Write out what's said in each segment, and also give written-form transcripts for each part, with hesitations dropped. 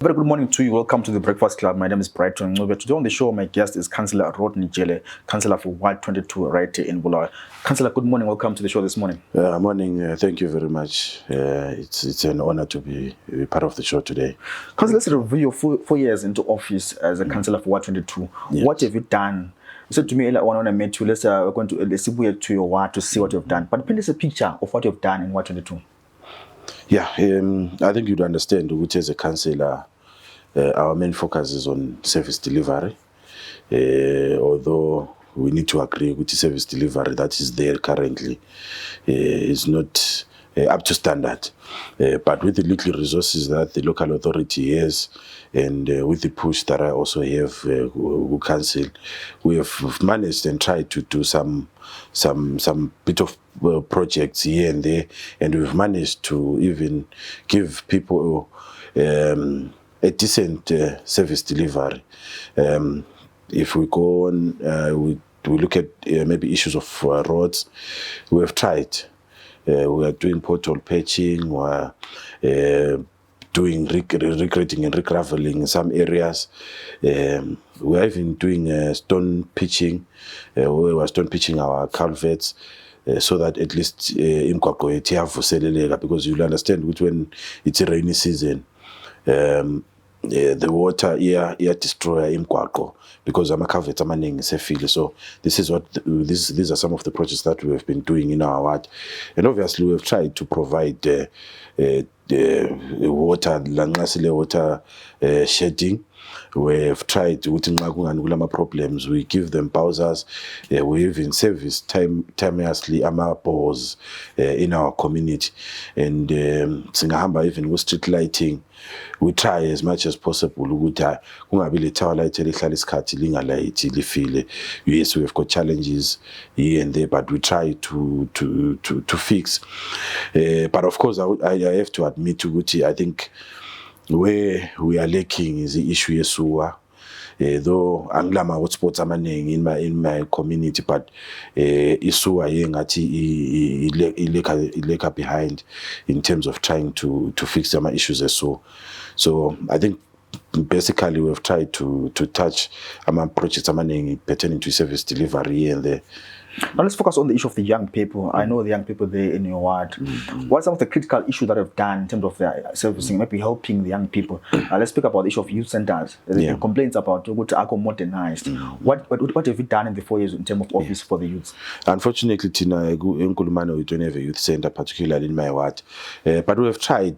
Very good morning to you. Welcome to the Breakfast Club. My name is Brighton Ncube. Today on the show, my guest is Councilor Rodney Jele, Councillor for Ward 22 right here in Bulawayo. Councillor, good morning. Welcome to the show this morning. Morning. Thank you very much. It's an honor to be part of the show today. Councillor, let's review your 4 years into office as a Councillor for Ward 22. Yes. What have you done? You said to me earlier when I met you, we're going to to your ward to see what you've done. But paint us a picture of what you've done in Ward 22. Yeah, I think you'd understand, which as a councillor, our main focus is on service delivery. Although we need to agree with the service delivery that is there currently is not up to standard. But with the little resources that the local authority has, and with the push that I also have council, we have managed and tried to do some bit of projects here and there, and we've managed to even give people a decent service delivery. If we go on, we look at maybe issues of roads. We have tried. We are doing pothole patching. We are doing regrading and regraveling in some areas. We are even doing stone pitching. We were stone pitching our culverts so that at least because you'll understand which when it's a rainy season, the water destroy imkwaqo because ama-culverts amaningi sefile. So this is what these are some of the projects that we have been doing in our ward, and obviously we have tried to provide water, water shedding. We have tried with problems. We give them pausas. We even service timelessly bores in our community, and singahamba even with street lighting. We try as much as possible. Yes, we have got challenges here and there, but we try to fix. But of course, I have to admit to I think where we are lacking is the issue of sewer. Though anglama hotspots amaning in my community, but sewer yengathi ileka behind in terms of trying to fix some issues as so. So I think basically we have tried to touch projects amaning pertaining to service delivery here and there. Now let's focus on the issue of the young people. I know the young people there in your ward. What are some of the critical issues that have done in terms of their servicing, maybe helping the young people? Let's speak about the issue of youth centers. The complaints about Ako modernized. What have you done in the 4 years in terms of office for the youth? Unfortunately, Tina, we don't have a youth center, particularly in my ward. But we have tried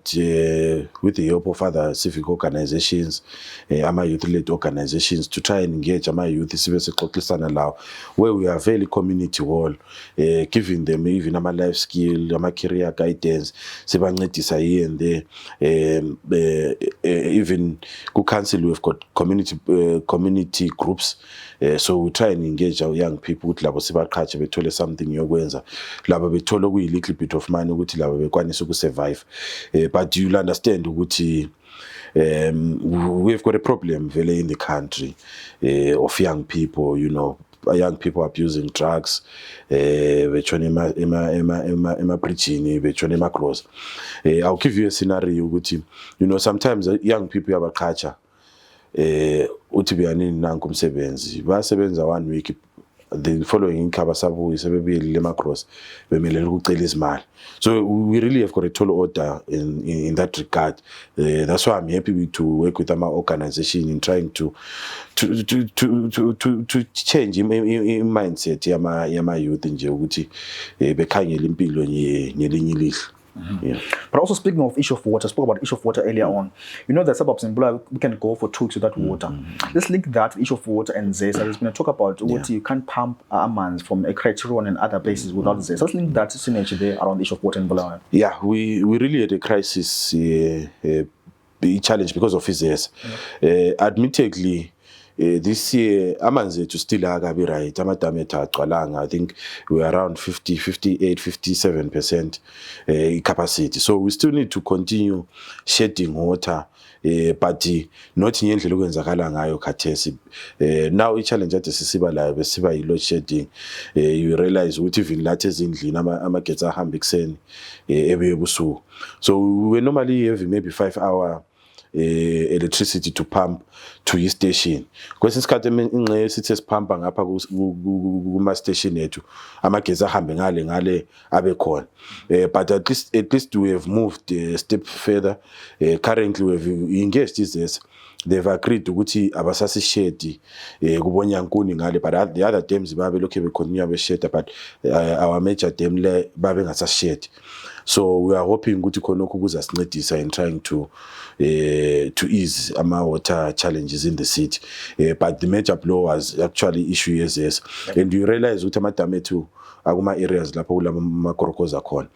with the help of other civic organizations, youth-led organizations, to try and engage youth where we are very community wall, giving them even life skill, career guidance, here and there. Even council, we've got community groups, so we try and engage our young people. Something you're a little bit of money, survive. But you'll understand we've got a problem really in the country of young people, young people abusing drugs, preaching, cross. I'll give you a scenario. Sometimes young people have a culture. Basebenza 1 week. The following so we really have got a tall order in that regard. That's why I'm happy to work with our organization in trying to change in mindset yama youth nje ukuthi bekhangela impilo ngelinye ilihlo. Yeah. But also speaking of issue of water, I spoke about issue of water earlier on. The suburbs in Bulawayo, we can go for 2 weeks without water. Let's link that to the issue of water and ZESA. There's been a talk about what you can't pump amans from a Cllr and other places without ZESA. Let's link that synergy there around the issue of water in Bulawayo. Yeah, we really had a crisis, challenge because of ZESA. Admittedly, this year, amanzi to still agabi right. I think we're around 58, 57% capacity. So we still need to continue shedding water. But not in the now, each challenge at the Siba load shedding, you realize what even latest in Amaketa Hambixen, so we normally have maybe 5 hour electricity to pump to station. Kwesinye isikhathi ingxenye sithi esiphampa ngapha kuma station ethu amagesi ahambe ngale abe khona. But at least we have moved a step further. Currently we have engaged this. They've agreed ukuthi abasasishedi kubonyankuni ngale, but the other dams babe lokho bekhonyiwa besheda, but our major dam le babe ngasashedi. So we are hoping ukuthi khonokho kuzasincedisa in trying to ease ama water challenges in the city. But the major blow was actually issue yes. And you realize ukuthi amadam ethu akuma areas lapho kulama korokoza khona.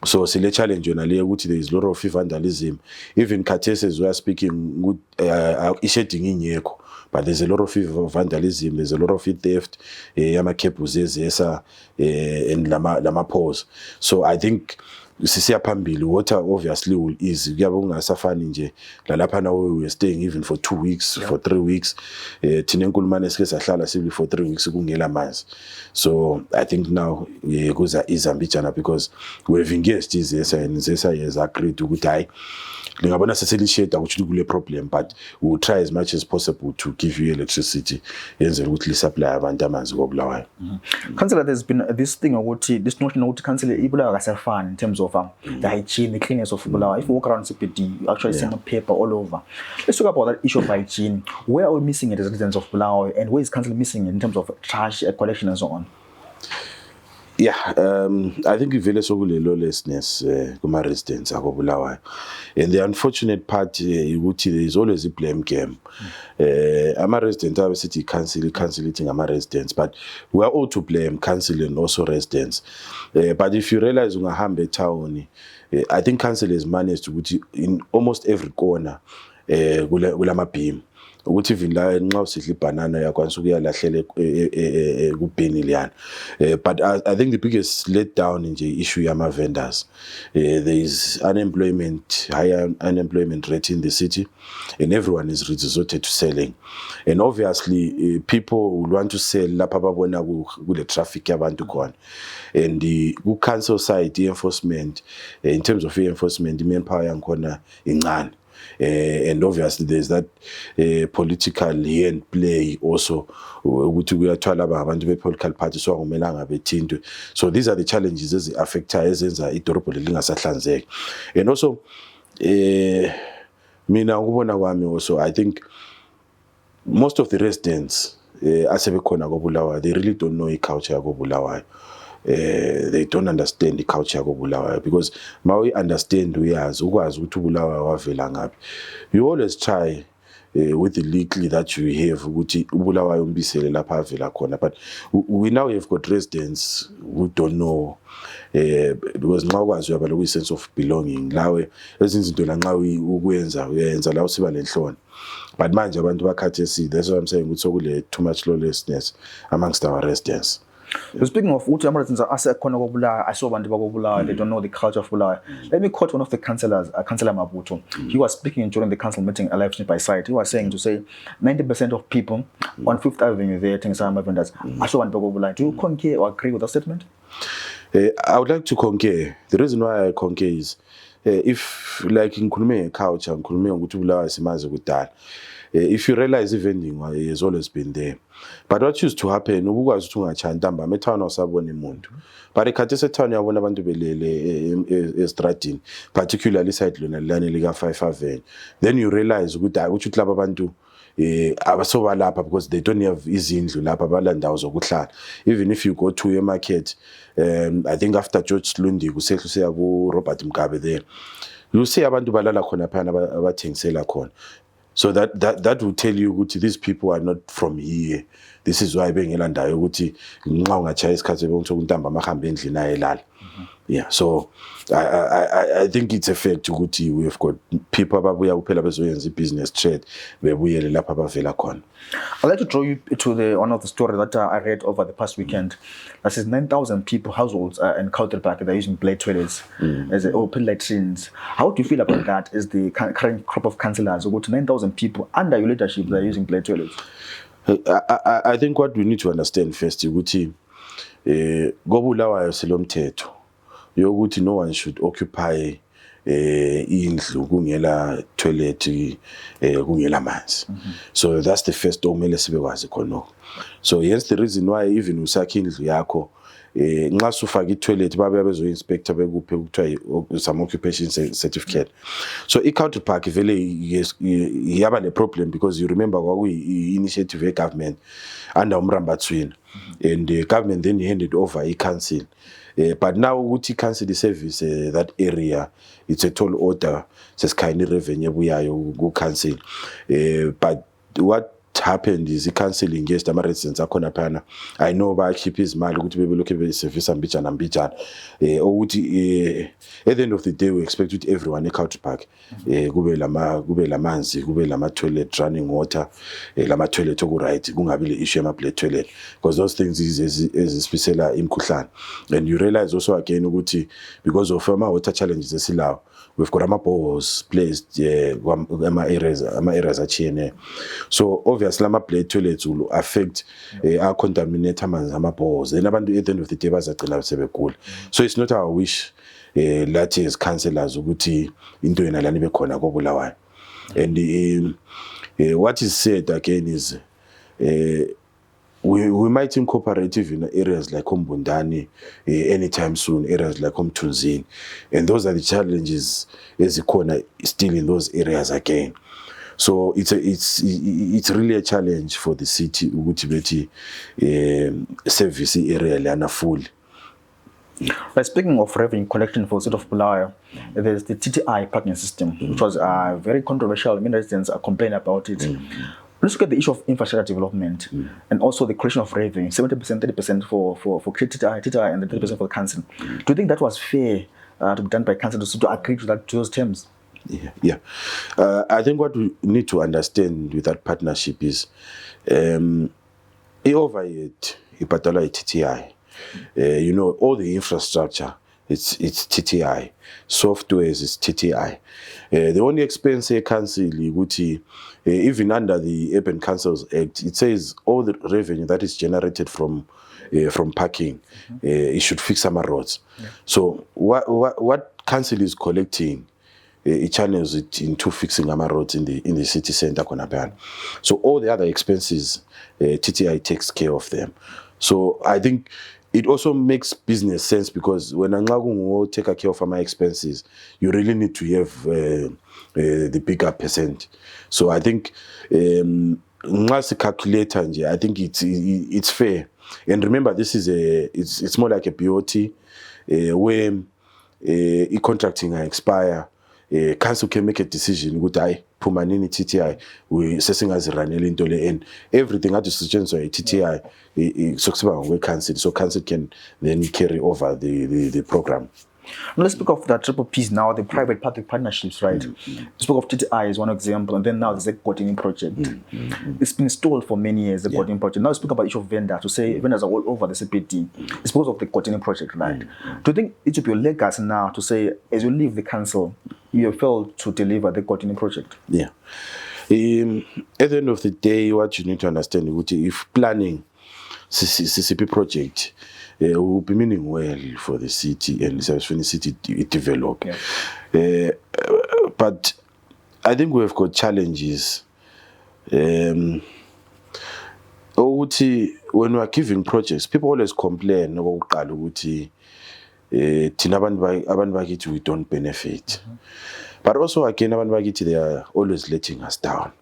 So sile challenge yona le ukuthi there is a lot of vandalism. Even cases we are speaking shedding ingekho, but there's a lot of vandalism, there's a lot of theft, yama cables ezesa and lama poles. So I think sisiya phambili, water obviously will ease. Kuyabe kungasafani nje lalapha na we were staying even for 2 weeks, for 3 weeks. Thina enkulumane sike sahlala sibili for 3 weeks kungela manzi. So I think now kuza izambijana because we've engaged izesa and izesa has agreed ukuthi hayi lingabona seselisheda ukuthi kule problem, but we will try as much as possible to give you electricity yenzela ukuthi supply abantu amanzi koBulawayo. Councillor, there's been this thing ukuthi this notion ukuthi Councillor iBulawayo akasafani in terms of the hygiene, the cleanliness of Bulawayo. If you walk around CPD, you actually see paper all over. Let's talk about that issue of hygiene. Where are we missing it as residents of Bulawayo, and where is Councillor missing in terms of trash collection and so on? Yeah, I think ivele sokule lawlessness kuma residents ako Bulawayo. And the unfortunate part ukuthi there is always a blame game. Ama residents are city canceling ama residents, but we are all to blame, council and also residents. But if you realize ungahambe town, I think council has managed to in almost every corner kulama beam. Ukuthi even la nxa usidla ibanana yakwanisa ukuyalahlele kubheni liyana. But I think the biggest letdown in the issue yama vendors, there is unemployment, higher unemployment rate in the city, and everyone is resorted to selling. And obviously people will want to sell lapha babona kule traffic yabantu khona. And the council side enforcement, in terms of enforcement, the manpower yankhona incane. And obviously there's that political hand play also ukuthi kuyathwala abantu be-political party so akumelanga bethintwe. So these are the challenges ezi-affecta ezenza idorobho lingasahlanzeki. And also mina ukubona kwami also, I think most of the residents asebekhona koBulawayo, they really don't know i-culture yakoBulawayo. They don't understand the culture of Bulawayo, because ma we understand uyazi ukwazi ukuthi uBulawayo wavela ngaphi. You always try with the legal that you have ukuthi uBulawayo umbisele lapha avela khona, but we now have got residents who don't know because nxa ukwazi uyaba lo sense of belonging lawe ezinzinto la nxa ukwenza uyenza la usiba lenhloni. But manje abantu bakhathesi, that's what I'm saying, ukuthi sokule too much lawlessness amongst our residents. So speaking of uthi ama-residents asekhona koBulawayo, asobantu bakoBulawayo, they don't know the culture of Bulawayo. Let me quote one of the councillors, Councillor Mabuto. He was speaking during the council meeting, a live stream by site. He was saying 90% of people on 5th Avenue there, things are vendors, asobantu bakoBulawayo. Do you concur or agree with that statement? I would like to concur. The reason why I concur is if like ngikhulume culture, ngikhulume ukuthi uBulawayo simazi kudala. If you realize the vending has always been there. But what used to happen, ubukwazi ukuthi ungachantamba methana usabona umuntu. But ekhathi sethana yabona abantu belele estradini, particularly side lona lana lika 5 Avenue. Then you realize ukuthi laba abantu abasoba lapha because they don't have izindlu lapha balandawo zokuhlala. Even if you go to a market, I think after George Slundi kusehlusiya ku Robert Ncube there, you see abantu balala khona phana abathengisela khona. So that will tell you ukuthi these people are not from here. This is why bengela ndayo ukuthi nxa ungachaya isikhathi bonke ukuntamba amahambe endlini ayelala. Yeah, so I think it's a fact ukuthi we have got people ababuya kuphela bezoyenza business trade bebuyele lapha bavela khona. I'd like to draw you to one of the stories that I read over the past weekend. That says 9,000 people, households in Cllr, they're using blade toilets as open latrines. How do you feel about that? Is the current crop of councillors who go to 9,000 people under your leadership that are using blade toilets? I think what we need to understand first is ukuthi koBulawayo selomthetho yokuthi no one should occupy indlu kungela toilet kungela manzi. So that's the first okumele sibekwazi khona. So hence the reason why even usakha indlu yakho nxa sufaka i-toilet babe bezo-inspector bekuphe kuthiwa some occupation certificate. So i-county park vele yaba ne-problem because you remember kwakuyi-initiative government under umrambatswini and the government then handed over i-council. But now ukuthi i-council service that area, it's a tall order sesikhayini revenue ebuyayo ku-council. But what happened is i-council engaged ama-residents akhona phana. I know bayakhipha izimali ukuthi bebelokhu besevisa mbijana mbijana ukuthi at the end of the day we expect ukuthi everyone e-Country Park kube lamanzi, kube lama-toilet, running water, lama-toilet oku-right, kungabi le-issue yama-plate toilet, because those things ezispisela imkhuhlane. And you realize also again ukuthi because of ama-water challenges esilawo, we've got ama-boreholes placed ama-areas achiyene. So obviously ama-plate toilets will affect contaminate amanzi ama-boreholes, then abantu at the end of the day bazagcina sebegula. So it's not our wish lathi as councillors ukuthi into yena lana ibe khona ko Bulawayo. And what is said again is we might incorporate even areas like Umbundani anytime soon, areas like Umthunzini, and those are the challenges as corner still in those areas again. So it's really a challenge for the city ukuthi service area lana full. But speaking of revenue collection for the city of Bulawayo, there's the TTI parking system, which was very controversial. Many residents are complaining about it. Let's look at the issue of infrastructure development and also the collection of revenue, 70%, 30% for TTI and the 30% for the council. Do you think that was fair to be done by council to agree to those terms? Yeah. I think what we need to understand with that partnership is overhead, ipatala TTI. You know, all the infrastructure, it's TTI. Softwares is TTI. The only expense a council, even under the Urban Councils Act, it says all the revenue that is generated from parking, it should fix some roads. Yeah. So what council is collecting, it channels it into fixing our roads in the city center. So all the other expenses, TTI takes care of them. So I think it also makes business sense because when I take care of my expenses, you really need to have the bigger percent. So I think calculator, I think it's fair. And remember, this is it's more like a BOT where contracting expire. Council can make a decision. Good eye, Pumanini TTI, we assessing as Ranel into the end. Everything at the suggestion so TTI we cancel, so council can then carry over the program. Now let's speak of the triple P's now, the private-public partnerships, right? Spoke of TTI as one example, and then now there's the Godini project. It's been stalled for many years, the Godini project. Now let's speak about issue of vendors, to say vendors are all over the CPT. It's because of the Godini project, right? Do you think it should be your legacy now to say, as you leave the council, you have failed to deliver the Godini project? Yeah. At the end of the day, what you need to understand is if planning CCP project will be meaning well for the city and when the city develop. Yeah. But I think we've got challenges. When we are giving projects, people always complain about we don't benefit. But also again, they are always letting us down.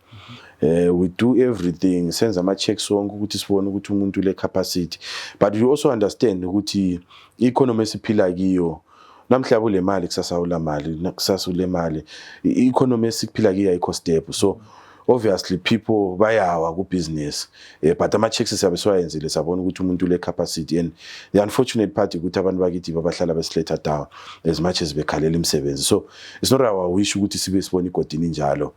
We do everything, sends a check so umuntu capacity. But you also understand ukuthi economy siphila kiyo. Namhlanje le mali kusasa ula mali, kusasa ule mali. Economy siphila kiyo ayikho stable. So obviously people bayawa ku business. But ama checks siyabeswayenzile sabona ukuthi umuntu le capacity, and the unfortunate part ukuthi abantu bakithi babahlala besleta down as much as bekhalela imsebenzi. So it's not our wish ukuthi sibe sibona igodini njalo.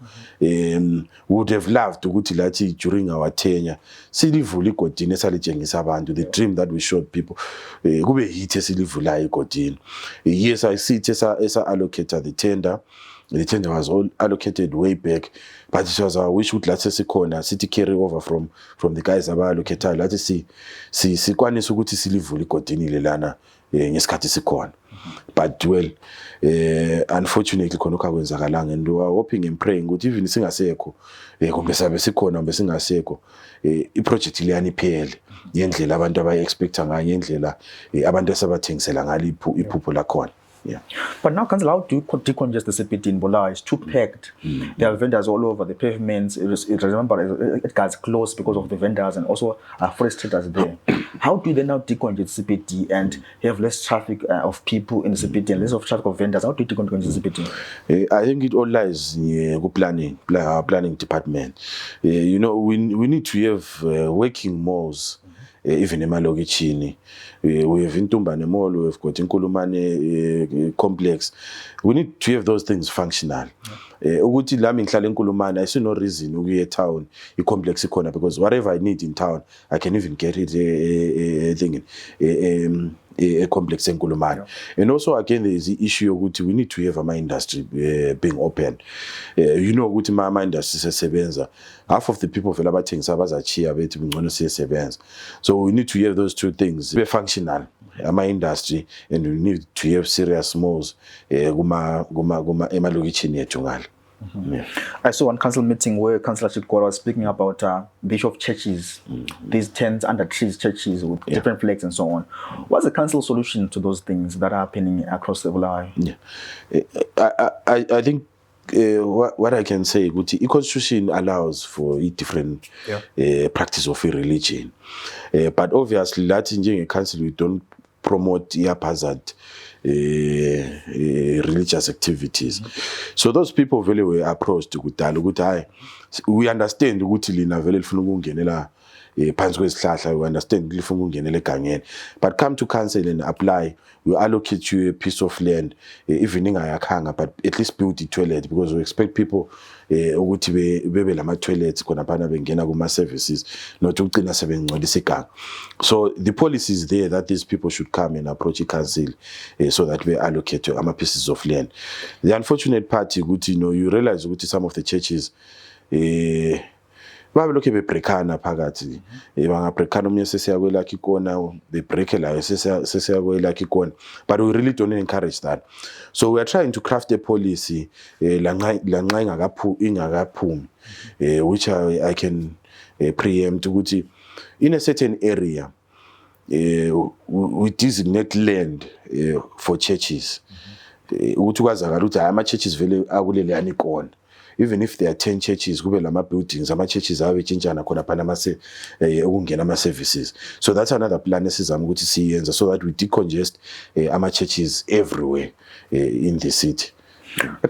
Would have loved ukuthi lathi during our tenure silivula igodini esalijengisa abantu, the dream that we showed people kube hit esilivula igodini. Yes, I see it esa allocate the tender. The tender was all allocated way back but it was our wish ukuthi lathi sikhona sithi carry over from the guys abalokhethayo lathi sikwanisa ukuthi silivule igodini lana ngesikhathi sikhona. But well, unfortunately khona okwenzakalanga, and we are hoping and praying ukuthi even singasekho kumbe sabe sikhona kumbe singasekho iproject liyani iphele yendlela abantu abayi-expecta ngayo, yendlela abantu asabathengisela ngalo iphupho lakhona. Yeah. But now, Councillor, how do you decongest the CBD in Bulawayo? It's too packed. There are vendors all over the pavements. Remember, it gets close because of the vendors, and also forest traders there. How do they now decongest CBD and have less traffic of people in the CBD and less of traffic of vendors? How do you decongest the CBD? I think it all lies in our planning department. You know, we need to have working malls. Even in Malogicini, we have Intumbane Mall, we have got Nkulumane complex. We need to have those things functional. Ukuthi lami ngihlala eNkulumane, I see no reason ukuye town complex ikhona, because whatever I need in town, I can even get it a complex eNkulumane. And also again there is the issue ukuthi we need to have my industry being open. You know ukuthi my industry sesebenza, half of the people vela bathengisa abazachiya bethi ngcono siyesebenza. So we need to have those two things be functional, my industry, and we need to have serious malls kuma emalokitshini yethu ngalo. I saw one council meeting where Councillor Cllr was speaking about the issue of churches, these tents under trees churches with different flags and so on. What's the council solution to those things that are happening across the Bulawayo? I think what I can say, the Constitution allows for a different practice of a religion. But obviously, Latin a council, we don't promote haphazard religious activities. So those people really were approached to we understand ukuthi lina vele lifuna ukungenela phansi kwesihlahla, we understand lifuna ukungenela egangeni, but come to council and apply, we allocate you a piece of land, even ingayakhanga, but at least build the toilet, because we expect people ukuthi bebe lama toilets khona phana bengena kuma services, not ukugcina sebengcolisa iganga. So the policy is there that these people should come and approach the council so that we allocate ama pieces of land. The unfortunate part ukuthi, you know, you realize ukuthi some of the churches babelokhe bebreakana phakathi, bangabreakana umnye sesiyakwelakha ikona, bebreake layo sesiyakwelakha ikona, but we really don't encourage that. So we are trying to craft a policy lanxa ingakaphumi, which I can preempt ukuthi in a certain area we designate land for churches, ukuthi kwazakala ukuthi ama churches vele akulele yani ikona. Even if there are 10 churches, kube lama buildings, ama churches awetshintshana khona phana mase ukungena ama services. So that's another plan esizama ukuthi siyenza, so that we decongest ama churches everywhere in the city.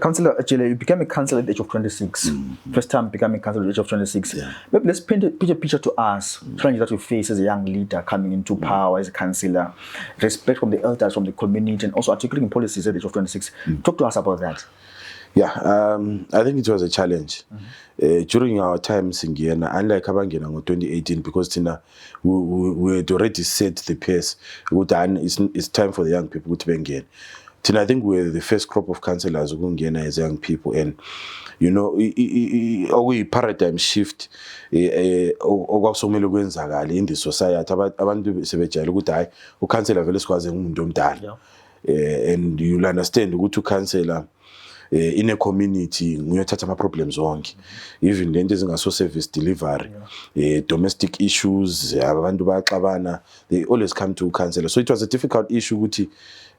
Councilor Jele, you became a councillor at the age of 26. First time becoming councillor at the age of 26. Maybe let's paint a picture to us, challenges that you face as a young leader coming into power as a councillor, respect from the elders, from the community, and also articulating policies at the age of 26. Talk to us about that. Yeah, I think it was a challenge. During our times in Guyana, unlike Abangena in 2018, because we had already set the pace, it's time for the young people to begin. I think we're the first crop of councillors who Guyana as young people, and you know, a paradigm shift in the society. Abantu sebejayela ukuthi hayi ukansela vele sikwazi ngumuntu omdala. And you'll understand ukuthi ukansela in a community ngiyothatha ama problems wonke, even lento ezingaso service delivery, domestic issues, abantu baxabana, they always come to councillor. So it was a difficult issue ukuthi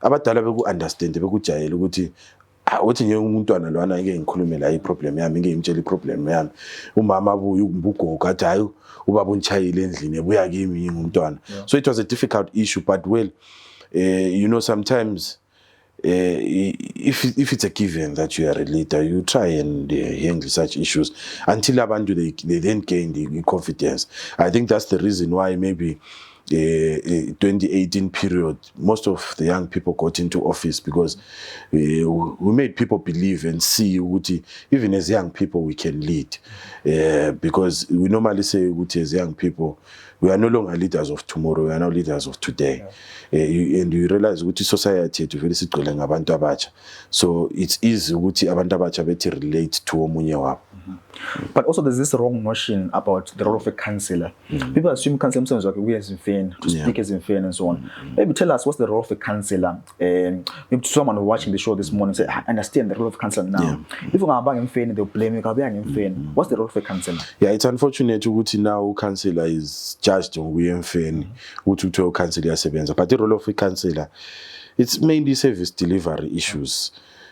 abadala beku understand, bekujayela ukuthi uthi nje umntwana lwana ngeke ngikhulume la iproblem yami, ngeke ngimtshela iproblem yami, umama abuye umbugogo athi hayi ubaba unchayile endlini ebuya kimi ngumntwana. So it was a difficult issue, but well, you know, sometimes if it's a given that you are a leader, you try and handle such issues until abantu they then gain the confidence. I think that's the reason why maybe 2018 period, most of the young people got into office, because we made people believe and see even as young people we can lead, because we normally say as young people we are no longer leaders of tomorrow, we are now leaders of today. And you realize ukuthi society yethu vele sigcwele ngabantu abatsha, so it's easy ukuthi abantu abatsha bethi relate to omunye wabo. But also there's this wrong notion about the role of a councillor. People assume councillor is like we as in fan, to speak as in fan and so on. Maybe tell us what's the role of a councillor. Maybe to someone watching the show this morning say, I understand the role of councillor now. If we're bang in fan, they'll blame you, in fan. What's the role of a councillor? Yeah, it's unfortunate ukuthi now councillor is judged on we in fan, ukuthi to councillor sebenza. But the role of a councillor, it's mainly service delivery issues.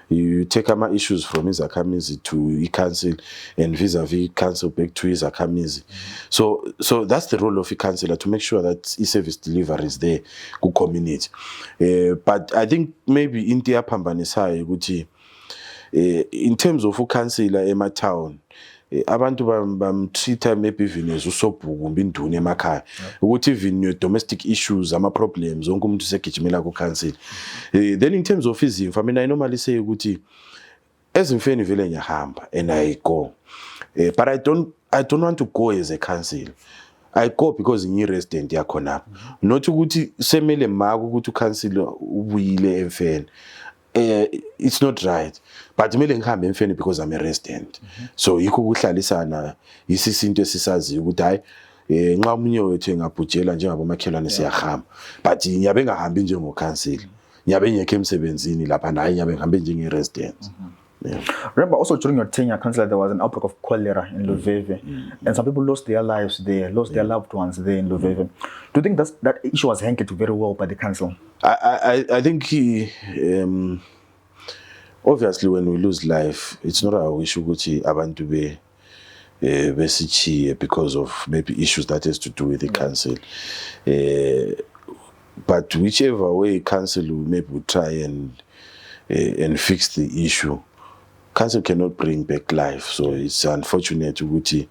You take my issues from his Akamizi to council and vis-a-vis council back to his Akamizi. So that's the role of a councillor, to make sure that service delivery is there, good community. But I think maybe in the Pambanisai, in terms of a councillor in my town, abantu bamtreata maybe even as usobhuku mbinduni emakhaya ukuthi even domestic issues ama problems onke umuntu segijimela ku council. Then in terms of izimfa, I mean, I normally say ukuthi ezimfeni vele ngiyahamba and I go, but I don't want to go as a council. I go because ngi resident yakhona, not ukuthi semele maka ukuthi council ubuyile emfeni. It's not right, but kumele ngihambe emfeni because I'm a resident. So yikho ukuhlalisana isisinto esisaziyo ukuthi hayi nxa umunye wethu engabhujela njengabo makhelwane siyahamba, but ngiyabe ngahambi njengo council, ngiyabe ngekho emsebenzini lapha naye ngiyabe ngihambe njenge resident. Remember also during your tenure, Councillor, there was an outbreak of cholera in Luveve, and some people lost their lives there, lost their loved ones there in Luveve. Do you think that issue was handled very well by the council? I think obviously when we lose life, it's not our issue ukuthi abantu besichiye because of maybe issues that has to do with the council. But whichever way council will try and fix the issue, council cannot bring back life. So it's unfortunate ukuthi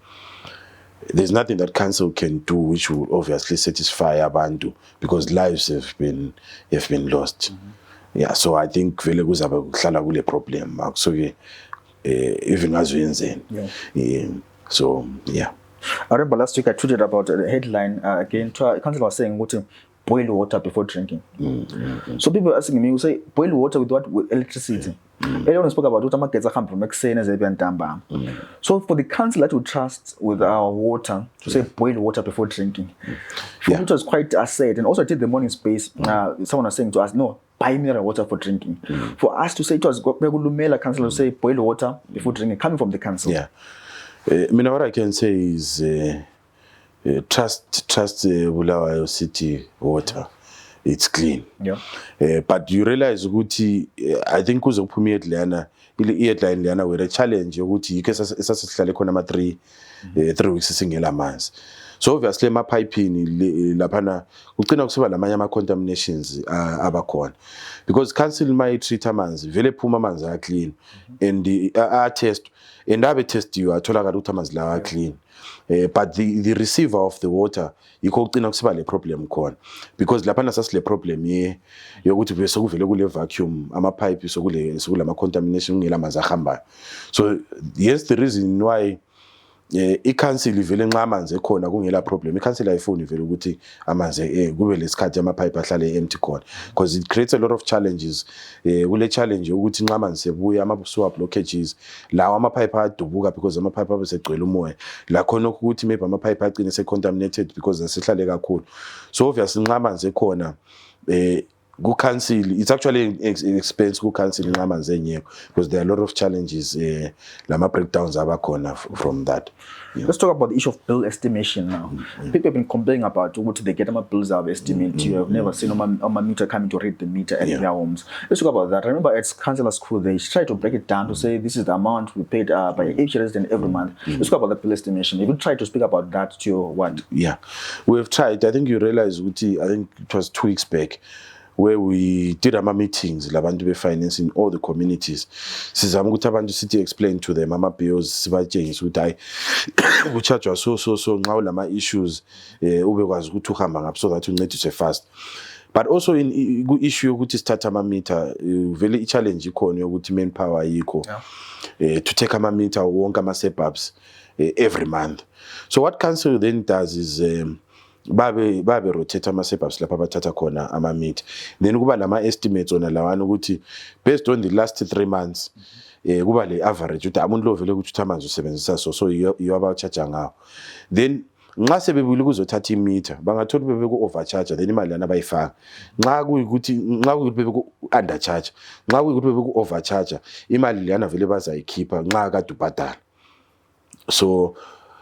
there's nothing that council can do which will obviously satisfy abantu, because lives have been lost. Yeah, so I think vele kuzaba kuhlala kule problem so even as we so yeah. I remember last week I tweeted about a headline again. Councillor was saying boil water before drinking. So people are asking me, you say boil water with what? With electricity. Everyone spoke about so for the council to trust with our water, to say boil water before drinking, it was quite sad. And also I did the morning space. Someone was saying to us, no, buy mineral water for drinking. For us to say it was council to say boil water before drinking, coming from the council. Yeah. I mean, what I can say is trust Bulawayo city water. It's clean. Yeah. But you realize ukuthi I think kuzophuma iheadline lana where a challenge ukuthi ike sasihlale khona ama 3 weeks singela amanzi. So obviously ama piping laphana ugcina kusiba lamanye ama contaminations abakhona, because council may treat amanzi vele phuma amanzi a clean and a test and abe test you atholakala ukuthi amanzi lawa clean. But the receiver of the water yikho ugcina kusiba le problem khona, because laphana sasile problem yokuthi bese kuvele kule vacuum ama pipe sokule ama contamination ngela amanzi ahambayo. So yes, the reason why i-council vele nxa amanzi ekhona kungela problem, i-council ayifuni vele ukuthi amanzi kube lesikhathi ama pipe ahlale empty khona, because it creates a lot of challenges. Kule challenge ukuthi nxa amanzi sebuya ama sewer blockages lawa ama pipe ayadubuka because ama pipe abesegcwele umoya, la khona ukuthi maybe ama pipe agcine se contaminated because asehlale kakhulu. So obviously nxa amanzi ekhona council, it's actually an expense ku council ngamanzi engekho, because there are a lot of challenges lama breakdowns abakhona from that. Yeah. Let's talk about the issue of bill estimation now. People have been complaining about what they get bills out of estimate. You have never seen a meter coming to read the meter at their homes. Let's talk about that. I remember at Councillor School they try to break it down to say this is the amount we paid by each resident every month. Let's talk about the bill estimation. If you try to speak about that to your what? Yeah, we've tried. I think you realize, I think it was 2 weeks back, where we did ama meetings labantu be financing all the communities. Sizama ukuthi abantu sithi explain to them ama bills, sibatshengisa ukuthi hayi ucharge so nxa ulama issues ube kwazi ukuthi uhamba ngapho so that uncediswe fast. But also in issue yokuthi sithatha ama meter, vele I challenge ikhona yokuthi manpower ayikho to take ama meter wonke ama suburbs every month. So what council then does is babe rotate ama-suburbs lapha abathatha khona ama-meat. Then kuba lama-estimates ona lawana ukuthi based on the last 3 months kuba le average ukuthi umuntu lo vele ukuthi amanzi usebenzisa so you about charge ngawo. Then nxa sebebuyile ukuzothatha imeter bangathola bebe ku overcharge then imali yana bayifaka. Nxa kuyikuthi bebe ku undercharge, nxa kuyikuthi bebe ku overcharge imali yana vele bazayikhipha nxa kade ubhadala. So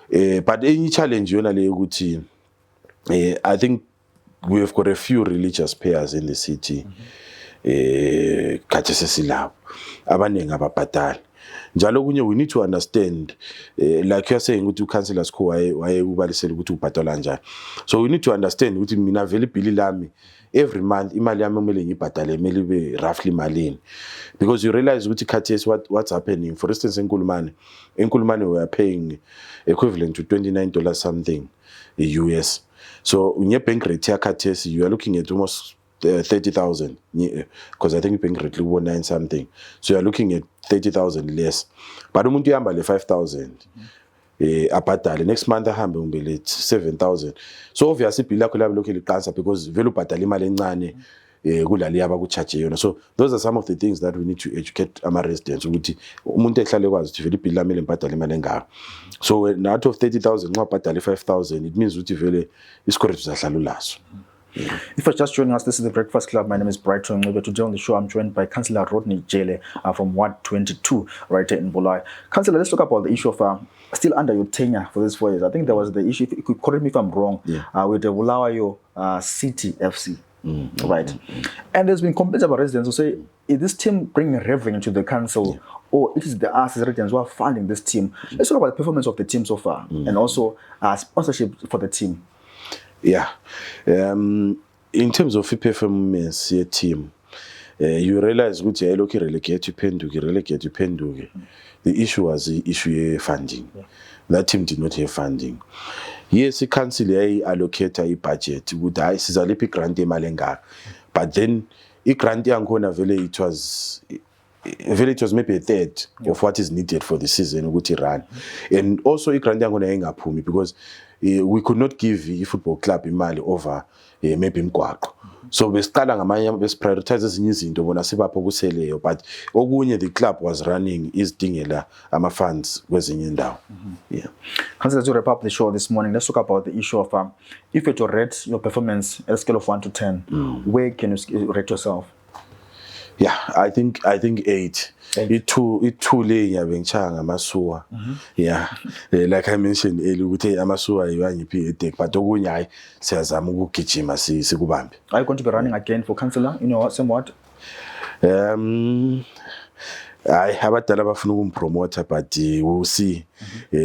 but any challenge yona le ukuthi I think we have got a few religious pairs in the city. Khathi sesilapho abaningi ababhadala. Njalo kunye we need to understand like you are saying ukuthi uCouncillor Sikho waye ubalisela ukuthi ubhadala kanjani. So we need to understand ukuthi mina vele bill lami every month imali yami kumele ngibhadale imali be roughly malini, because you realize ukuthi khathi what's happening. For instance in Nkulumane we are paying equivalent to $29 something US. So unye bank rate yakhathi you are looking at almost 30,000 because I think bank rate was 9 something, so you are looking at 30,000 less. But umuntu yamba le 5,000 abhadale next month ahambe umbele 7,000. So obviously bill yakho labe lokho liqansa because vele ubhadala imali encane kulali abakucharge yona. So those are some of the things that we need to educate ama residents ukuthi umuntu ehlale kwazi ukuthi vele bill lami lembhadala imali engaka. So out of 30,000 nxa ubhadala 5,000 it means ukuthi vele isikweletu zahlala ulaso. If you're just joining us, this is the Breakfast Club. My name is Brighton Ncube. Today on the show, I'm joined by Councilor Rodney Jele from Ward 22, right here in Bulawayo. Councillor, let's talk about the issue of still under your tenure for these 4 years. I think there was the issue, if you could correct me if I'm wrong, with the Bulawayo City FC, right? And there's been complaints about residents who say, is this team bringing revenue to the council, or it is the us as residents who are funding this team? Let's talk about the performance of the team so far, and also sponsorship for the team. Yeah, in terms of performance your team, you realize ukuthi ayilokhu relegate uphenduke. The issue was the issue of funding. That team did not have funding. Yes, the council allocate a budget ukuthi hayi sizaliphi grant emali engaka, but then I grant yakhona vele it was maybe a third of what is needed for the season ukuthi run. And also I grant yakhona engaphumi because we could not give a football club imali over maybe imgwaqo. So besiqala ngamanye besiprioritize ezinye izinto bona sibapho kuseleyo, but okunye the club was running izidingela ama funds kwezinye indawo. Yeah. Councillor, to wrap up the show this morning, let's talk about the issue of if you were to rate your performance at a scale of 1 to 10, where can you rate yourself? Yeah, I think 8. It too late ngiyabengchanga amasuwa. Yeah, like I mentioned earlier ukuthi amasuwa yanyiphi headache, but okunye hayi siyazama ukugijima sikubambe. Are you going to be running again for councillor in your same ward? Abadala bafuna ukumpromoter, but we'll see.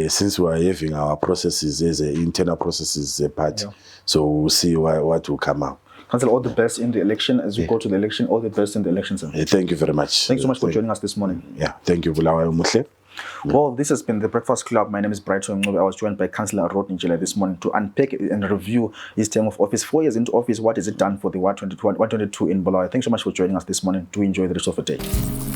Since we are having our processes as internal processes party, so we'll see what will come out. Councillor, all the best in the election as you go to the election. All the best in the election, sir. Thank you very much. Thanks so much for joining us this morning. Yeah, thank you, Bulawayo Muhle. Well, this has been the Breakfast Club. My name is Brighton Ncube. I was joined by Councilor Rodney Jele this morning to unpack and review his term of office. 4 years into office, what has it done for the Ward 22 in Bulawayo? Thanks so much for joining us this morning. Do enjoy the rest of the day.